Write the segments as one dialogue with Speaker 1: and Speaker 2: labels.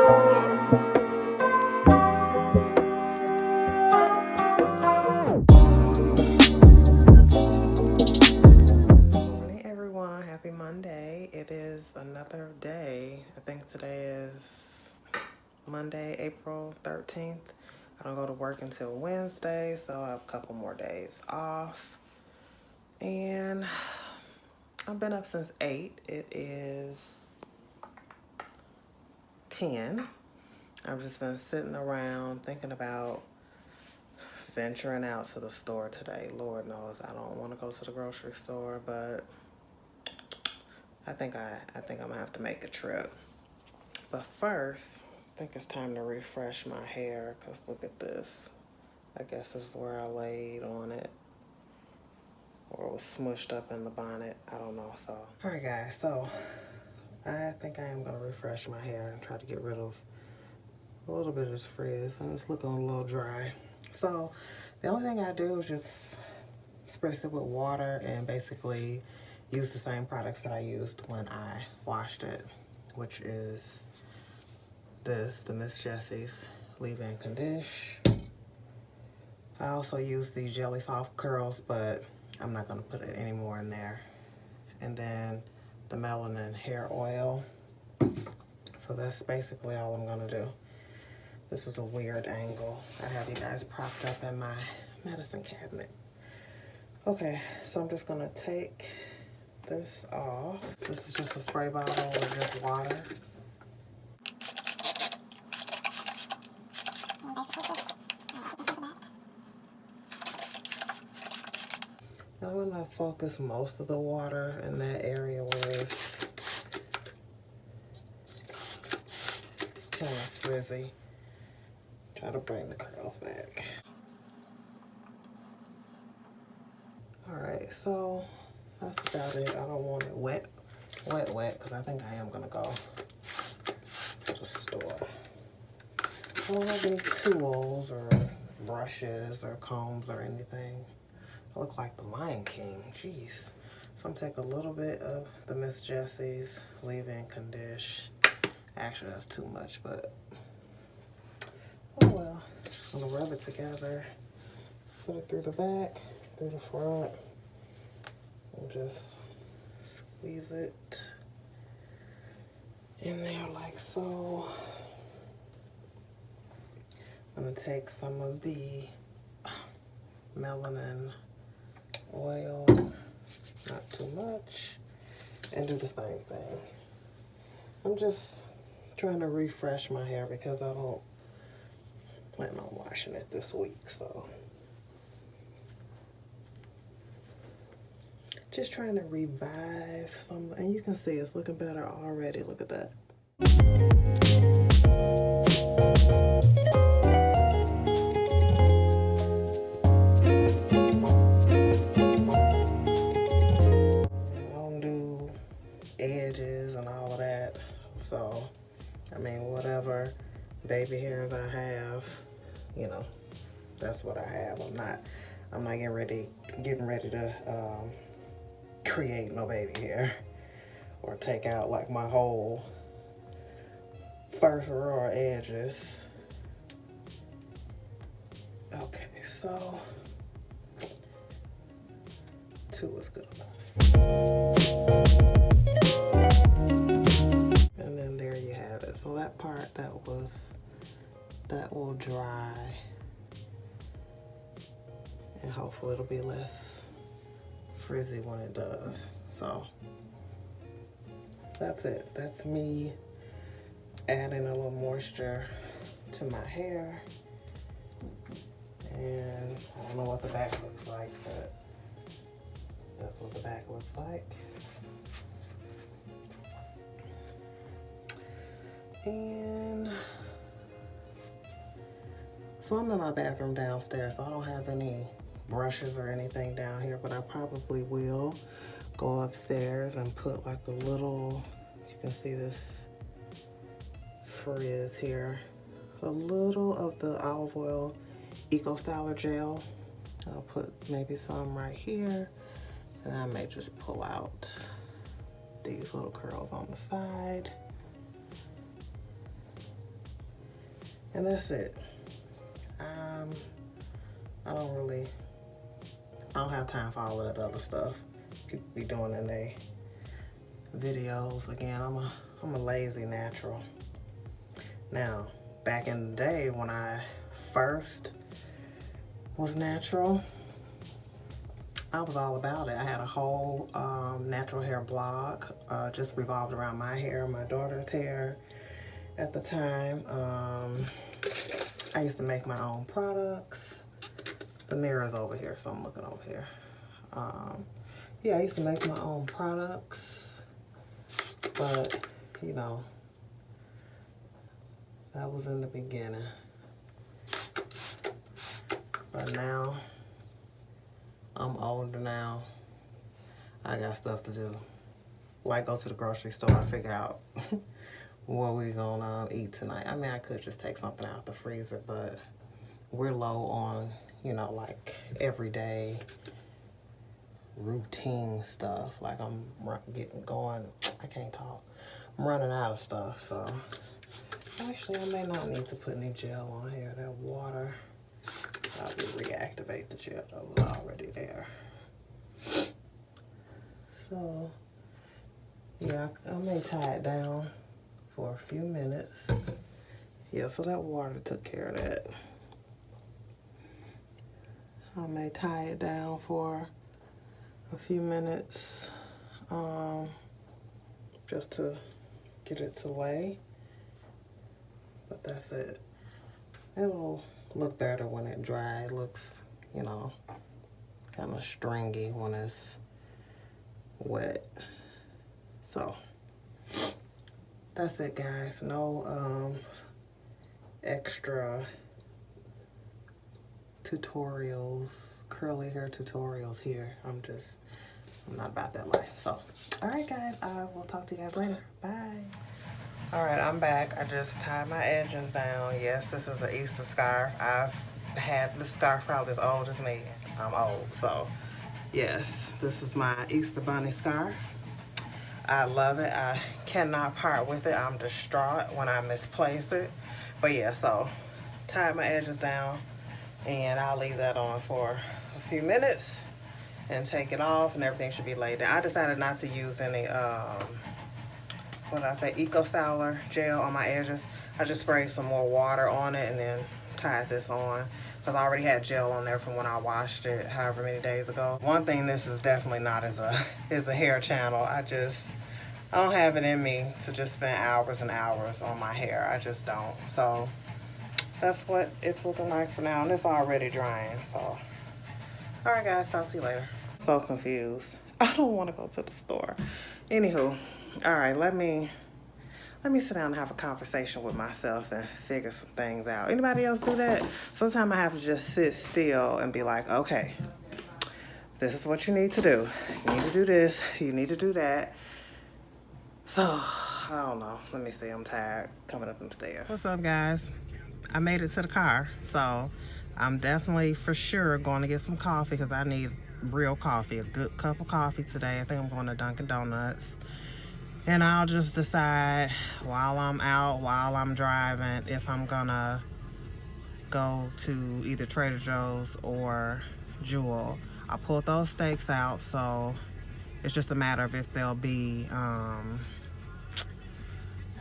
Speaker 1: Morning, everyone. Happy Monday. It is another day. I think today is Monday, April 13th. I don't go to work until Wednesday, so I have a couple more days off. And I've been up since 8. It is 10. I've just been sitting around thinking about venturing out to the store today. Lord knows I don't want to go to the grocery store, but I think I'm gonna have to make a trip. But first, I think it's time to refresh my hair, because look at this. I guess this is where I laid on it, or it was smushed up in the bonnet. I don't know. So, all right, guys. So I think I am gonna refresh my hair and try to get rid of a little bit of this frizz, and it's looking a little dry. So the only thing I do is just spritz it with water and basically use the same products that I used when I washed it, which is the Miss Jessie's leave-in condish. I also use the Jelly Soft Curls, but I'm not gonna put it any more in there. And then the Melanin Hair Oil. So that's basically all I'm gonna do. This is a weird angle. I have you guys propped up in my medicine cabinet. Okay, so I'm just gonna take this off. This is just a spray bottle with just water. I'm gonna focus most of the water in that area where it's kind of frizzy. Try to bring the curls back. Alright, so that's about it. I don't want it wet, because I think I am gonna go to the store. I don't have any tools or brushes or combs or anything. I look like the Lion King, jeez. So I'm gonna take a little bit of the Miss Jessie's leave-in condish. Actually, that's too much, but oh well. Just gonna rub it together, put it through the back, through the front, and just squeeze it in there like so. I'm gonna take some of the Melanin Oil, not too much, and do the same thing. I'm just trying to refresh my hair because I don't plan on washing it this week, so just trying to revive some, and you can see it's looking better already. Look at that. I don't do edges and all of that, so I mean, whatever baby hairs I have, you know, that's what I have. I'm not getting ready to create no baby hair or take out like my whole first row of edges. Okay, so 2 is good enough. And then there you have it. So that part that will dry, and hopefully it'll be less frizzy when it does. So that's it. That's me adding a little moisture to my hair. And I don't know what the back looks like, but that's what the back looks like. And so I'm in my bathroom downstairs, so I don't have any brushes or anything down here, but I probably will go upstairs and put like a little, you can see this frizz here, a little of the olive oil Eco Styler gel. I'll put maybe some right here, and I may just pull out these little curls on the side. And that's it. I don't have time for all of that other stuff people be doing in their videos. Again, I'm a lazy natural. Now, back in the day when I first was natural, I was all about it. I had a whole natural hair blog, just revolved around my hair, my daughter's hair at the time. I used to make my own products. The mirror's over here, so I'm looking over here. Yeah, I used to make my own products, but you know, that was in the beginning. But now, I'm older now. I got stuff to do. Like go to the grocery store and figure out what we gonna eat tonight. I mean, I could just take something out the freezer, but we're low on, you know, like everyday routine stuff. Like I'm I can't talk. I'm running out of stuff, so. Actually, I may not need to put any gel on here. That water, I'll just reactivate the gel that was already there. So, yeah, I may tie it down for a few minutes. Yeah, so that water took care of that. I may tie it down for a few minutes, just to get it to lay. But that's it. It'll look better when it dry. It looks, you know, kind of stringy when it's wet. So, that's it, guys. No extra tutorials, curly hair tutorials here. I'm not about that life. So, all right, guys. I will talk to you guys later. Bye. All right, I'm back. I just tied my edges down. Yes, this is an Easter scarf. I've had this scarf probably as old as me. I'm old, so yes, this is my Easter bunny scarf. I love it. I cannot part with it. I'm distraught when I misplace it. But yeah, so tied my edges down, and I'll leave that on for a few minutes and take it off, and everything should be laid down. I decided not to use any what did I say, Eco Styler gel on my edges. I just sprayed some more water on it and then tied this on, because I already had gel on there from when I washed it however many days ago. One thing this is definitely not is a hair channel. I don't have it in me to just spend hours and hours on my hair. I just don't. So that's what it's looking like for now, and it's already drying. So all right, guys, talk to you later. So confused. I don't want to go to the store. Anywho, all right, let me sit down and have a conversation with myself and figure some things out. Anybody else do that? Sometimes I have to just sit still and be like, okay, this is what you need to do. You need to do this. You need to do that. So, I don't know. Let me see. I'm tired coming up them stairs. What's up, guys? I made it to the car, so I'm definitely for sure going to get some coffee because I need real coffee, a good cup of coffee today. I think I'm going to Dunkin' Donuts. And I'll just decide while I'm out, while I'm driving, if I'm gonna go to either Trader Joe's or Jewel. I pulled those steaks out, so it's just a matter of if they'll be, what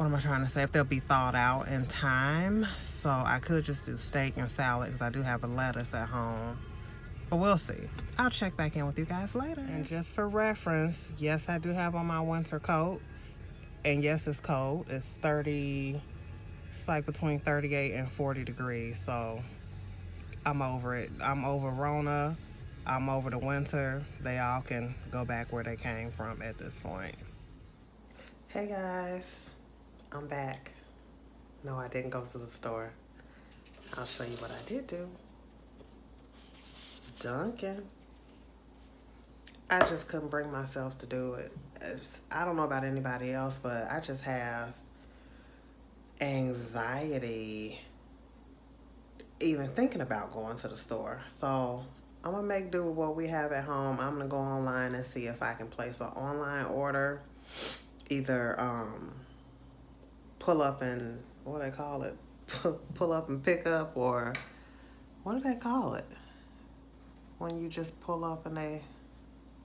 Speaker 1: am I trying to say? If they'll be thawed out in time. So I could just do steak and salad because I do have a lettuce at home. But we'll see. I'll check back in with you guys later. And just for reference, yes, I do have on my winter coat. And yes, it's cold. It's like between 38 and 40 degrees. So I'm over it. I'm over Rona. I'm over the winter. They all can go back where they came from at this point. Hey guys, I'm back. No, I didn't go to the store. I'll show you what I did do. Dunkin'. I just couldn't bring myself to do it. I don't know about anybody else, but I just have anxiety even thinking about going to the store. So I'm gonna make do with what we have at home. I'm gonna go online and see if I can place an online order. Either pull up and, what do they call it? pull up and pick up, or what do they call it? When you just pull up and they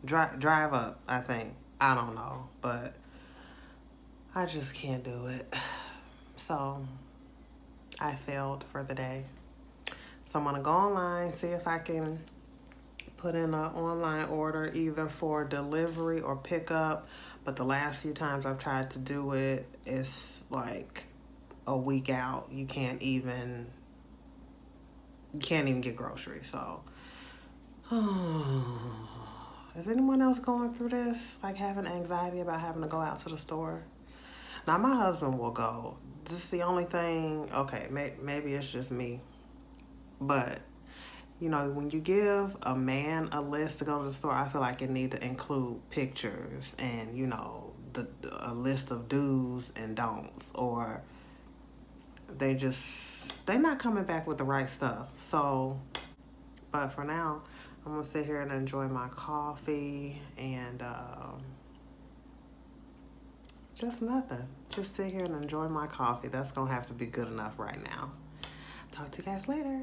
Speaker 1: drive up, I think. I don't know, but I just can't do it. So I failed for the day. So I'm gonna go online, see if I can put in an online order either for delivery or pickup. But the last few times I've tried to do it, it's like a week out. You can't even get groceries. So is anyone else going through this? Like having anxiety about having to go out to the store? Now my husband will go. This is the only thing, okay, maybe it's just me. But you know, when you give a man a list to go to the store, I feel like it needs to include pictures and, you know, a list of do's and don'ts, or they're not coming back with the right stuff. So, but for now, I'm gonna sit here and enjoy my coffee and just nothing. Just sit here and enjoy my coffee. That's gonna have to be good enough right now. Talk to you guys later.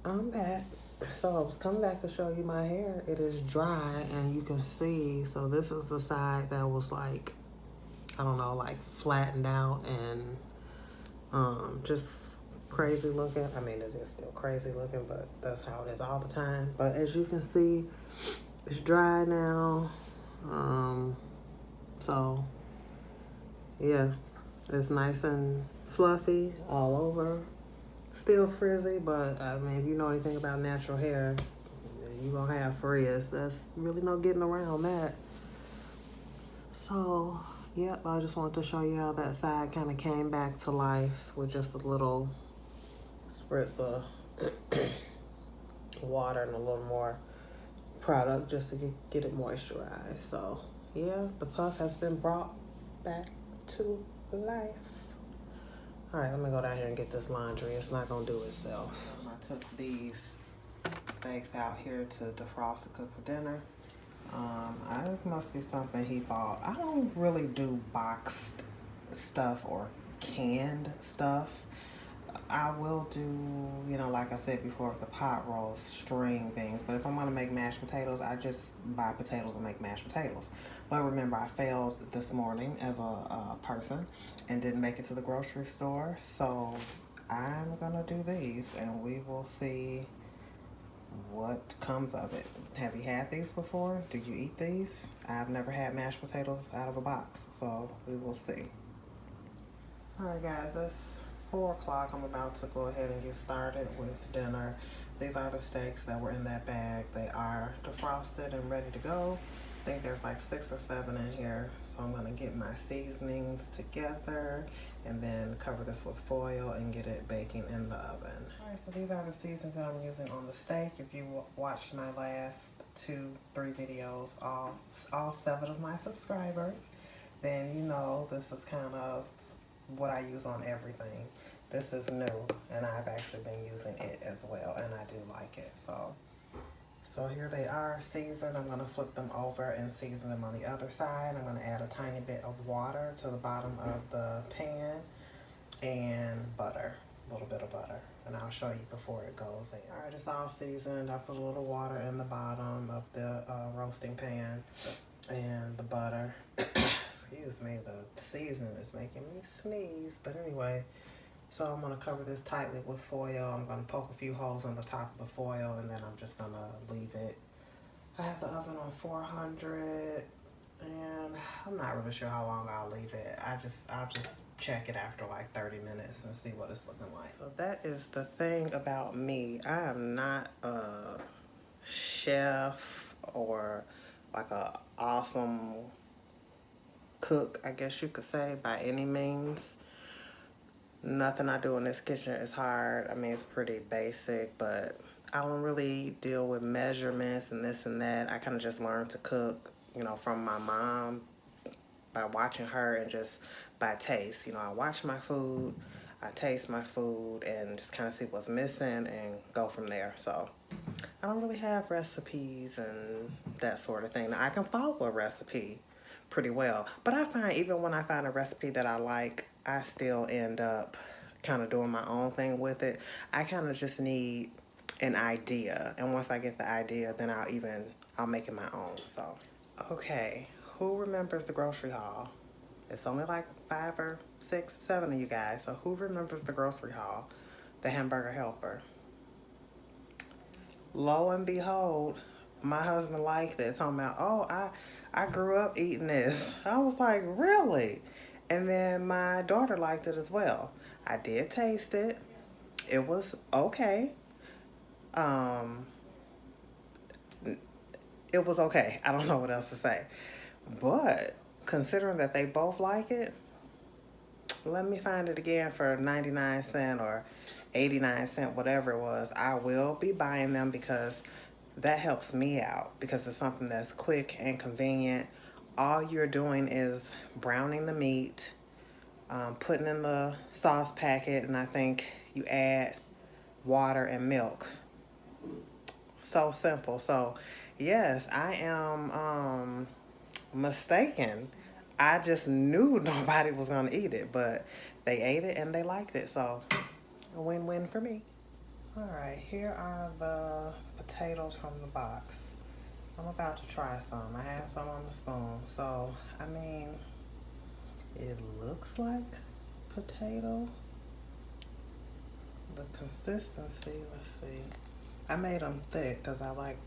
Speaker 1: I'm back. So I was coming back to show you my hair. It is dry and you can see. So this is the side that was like, I don't know, like flattened out and just crazy looking. I mean, it is still crazy looking, but that's how it is all the time. But as you can see, it's dry now. So yeah, it's nice and fluffy all over. Still frizzy, but I mean, if you know anything about natural hair, you're gonna have frizz. That's really no getting around that. So, yep, I just wanted to show you how that side kind of came back to life with just a little spritz of water and a little more product just to get it moisturized. So, yeah, the puff has been brought back to life. All right, let me go down here and get this laundry. It's not gonna do itself. I took these steaks out here to defrost and cook for dinner. This must be something he bought. I don't really do boxed stuff or canned stuff. I will do, you know, like I said before, the pot roast, string things. But if I'm gonna make mashed potatoes, I just buy potatoes and make mashed potatoes. But remember, I failed this morning as a person and didn't make it to the grocery store. So I'm gonna do these and we will see what comes of it. Have you had these before? Do you eat these? I've never had mashed potatoes out of a box, so we will see. All right, guys, it's 4 o'clock. I'm about to go ahead and get started with dinner. These are the steaks that were in that bag. They are defrosted and ready to go. I think there's like 6 or 7 in here. So I'm gonna get my seasonings together and then cover this with foil and get it baking in the oven. All right, so these are the seasonings that I'm using on the steak. If you watched my last 2-3 videos, all 7 of my subscribers, then you know this is kind of what I use on everything. This is new and I've actually been using it as well and I do like it. So here they are seasoned. I'm gonna flip them over and season them on the other side. I'm gonna add a tiny bit of water to the bottom of the pan and butter, a little bit of butter. And I'll show you before it goes in. All right, it's all seasoned. I put a little water in the bottom of the roasting pan and the butter. Excuse me, the seasoning is making me sneeze. But anyway, so I'm gonna cover this tightly with foil. I'm gonna poke a few holes on the top of the foil and then I'm just gonna leave it. I have the oven on 400 and I'm not really sure how long I'll leave it. I'll just check it after like 30 minutes and see what it's looking like. So that is the thing about me. I am not a chef or like a awesome cook, I guess you could say, by any means. Nothing I do in this kitchen is hard. I mean, it's pretty basic, but I don't really deal with measurements and this and that. I kind of just learned to cook, you know, from my mom by watching her and just by taste. You know, I watch my food, I taste my food and just kind of see what's missing and go from there. So I don't really have recipes and that sort of thing. Now, I can follow a recipe pretty well, but I find even when I find a recipe that I like, I still end up kind of doing my own thing with it. I kind of just need an idea. And once I get the idea, then I'll make it my own. So, okay, who remembers the grocery haul? It's only like 5 or 6, 7 of you guys. So who remembers the grocery haul? The Hamburger Helper. Lo and behold, my husband liked it. Talking about, oh, I grew up eating this. I was like, really? And then my daughter liked it as well. I did taste it. It was okay. Um, it was okay. I don't know what else to say. But considering that they both like it, let me find it again for 99 cents or 89 cents, whatever it was. I will be buying them because that helps me out, because it's something that's quick and convenient. All you're doing is browning the meat, putting in the sauce packet, and I think you add water and milk. So simple. So yes, I am mistaken. I just knew nobody was gonna eat it, but they ate it and they liked it. So a win-win for me. All right, here are the potatoes from the box. I'm about to try some. I have some on the spoon. So, I mean, it looks like potato. The consistency, let's see. I made them thick because I like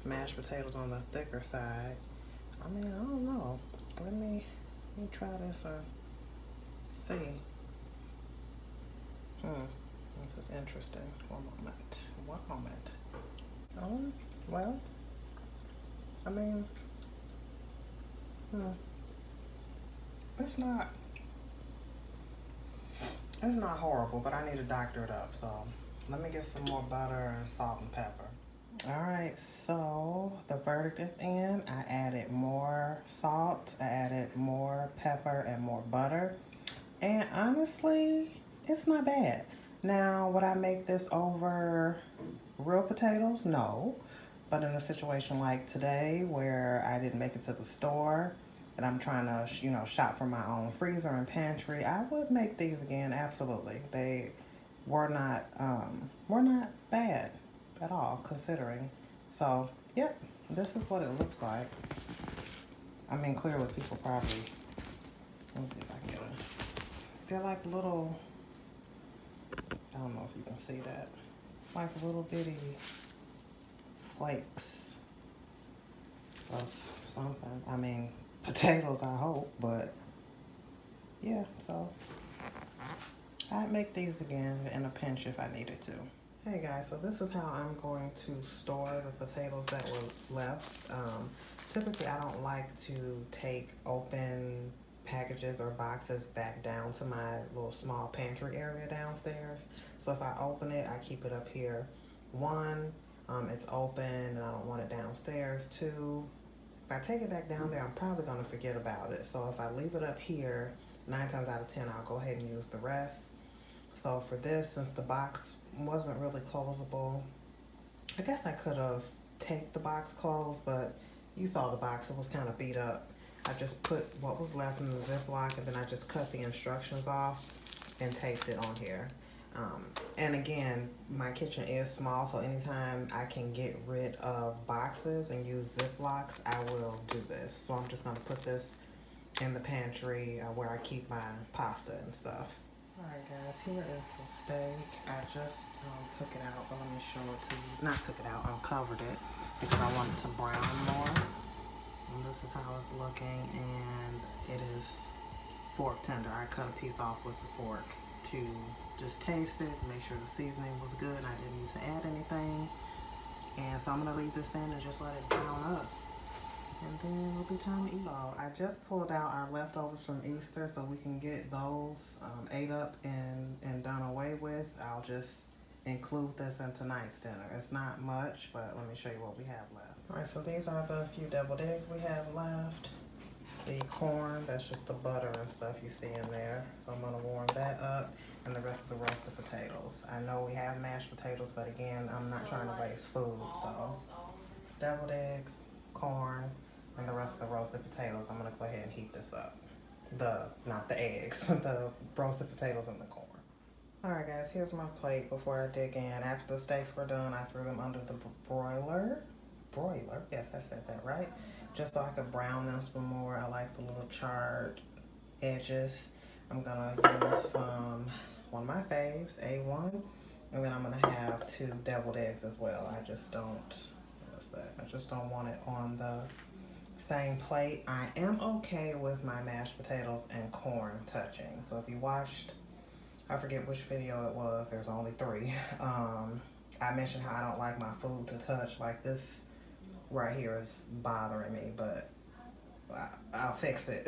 Speaker 1: mashed potatoes on the thicker side. I mean, I don't know. Let me try this and see. This is interesting. One moment. Well, I mean, it's not horrible, but I need to doctor it up. So let me get some more butter and salt and pepper. All right, so the verdict is in. I added more salt, I added more pepper and more butter. And honestly, it's not bad. Now, would I make this over real potatoes? No. But in a situation like today where I didn't make it to the store and I'm trying to, shop for my own freezer and pantry, I would make these again, absolutely. They were not bad at all, considering. So, yep, this is what it looks like. I mean, clearly people probably, let me see if I can get it. They're like little, I don't know if you can see that, like little bitty flakes of something. I mean, potatoes, I hope, but yeah, so I'd make these again in a pinch if I needed to. Hey guys, so this is how I'm going to store the potatoes that were left. Typically, I don't like to take open packages or boxes back down to my little small pantry area downstairs. So if I open it, I keep it up here. One, it's open and I don't want it downstairs. Two, if I take it back down there, I'm probably going to forget about it. So if I leave it up here, 9 times out of 10, I'll go ahead and use the rest. So for this, since the box wasn't really closable, I guess I could have taped the box closed, but you saw the box, it was kind of beat up. I just put what was left in the Ziploc and then I just cut the instructions off and taped it on here. And again, my kitchen is small, so anytime I can get rid of boxes and use Ziplocs, I will do this. So I'm just gonna put this in the pantry where I keep my pasta and stuff. Alright guys, here is the steak. I just took it out, but let me show it to you. Not took it out, I covered it because I wanted to brown more. And this is how it's looking, and it is fork tender. I cut a piece off with the fork to just taste it, make sure the seasoning was good. I didn't need to add anything. And so I'm gonna leave this in and just let it brown up. And then it'll be time to eat. So I just pulled out our leftovers from Easter so we can get those ate up and done away with. I'll just include this in tonight's dinner. It's not much, but let me show you what we have left. All right, so these are the few deviled eggs we have left. The corn, that's just the butter and stuff you see in there. So I'm gonna warm that up, and the rest of the roasted potatoes. I know we have mashed potatoes, but again, I'm not trying to waste food. So deviled eggs, corn, and the rest of the roasted potatoes. I'm gonna go ahead and heat this up. Not the eggs, the roasted potatoes and the corn. Alright guys, here's my plate before I dig in. After the steaks were done, I threw them under the broiler. Broiler? Yes, I said that right. Just so I could brown them some more. I like the little charred edges. I'm gonna use one of my faves, A1. And then I'm gonna have 2 deviled eggs as well. I just don't, what's that? I just don't want it on the same plate. I am okay with my mashed potatoes and corn touching. So if you watched, I forget which video it was, there's only 3. I mentioned how I don't like my food to touch. Like this right here is bothering me, but I'll fix it.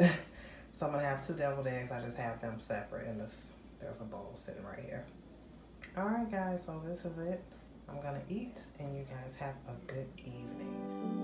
Speaker 1: So I'm gonna have 2 deviled eggs. I just have them separate in this, there's a bowl sitting right here. Alright guys, so this is it. I'm gonna eat and you guys have a good evening.